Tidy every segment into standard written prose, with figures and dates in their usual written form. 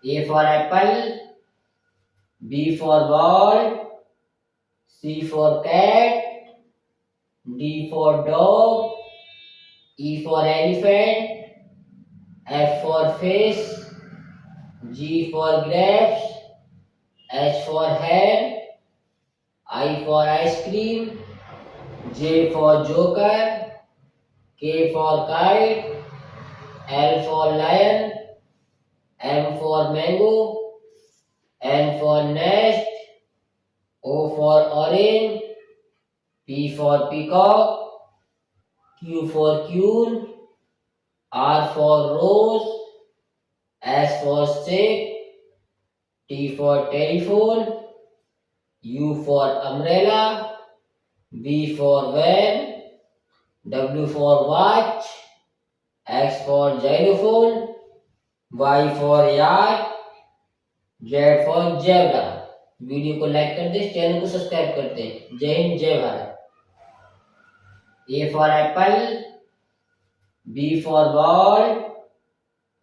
A for apple, B for ball, C for cat, D for dog, E for elephant, F for fish, G for grapes, H for hen, I for ice cream, J for joker, K for kite, L for lion, M for mango, N for nest, O for orange, P for peacock, Q for queen, R for rose, S for stick, T for telephone, U for umbrella, V for van, W for watch, X for xylophone, Y for yacht, Z for zebra। Video को like कर दे, channel को subscribe करते हैं। जय हिंद, जय Bharat. A for apple, B for ball,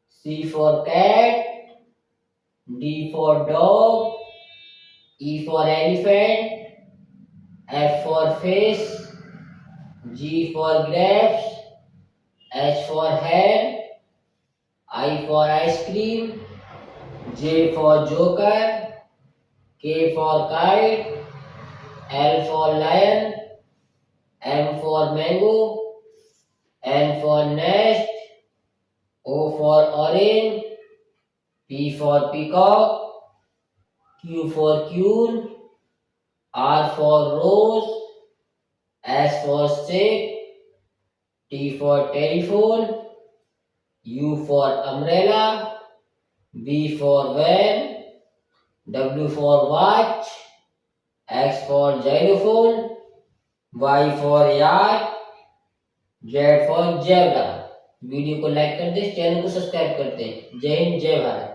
C for cat, D for dog, E for elephant, F for fish, G for grapes, H for hen, I for ice cream, J for joker, K for kite, L for lion, M for mango, N for nest, O for orange, P for peacock, Q for queen, R for rose, S for stick, T for telephone, U for umbrella, V for van, W for watch, X for xylophone, Y for yacht, Z for zebra। Video को like कर दे, channel को subscribe करते हैं। जय हिंद, जय भारत।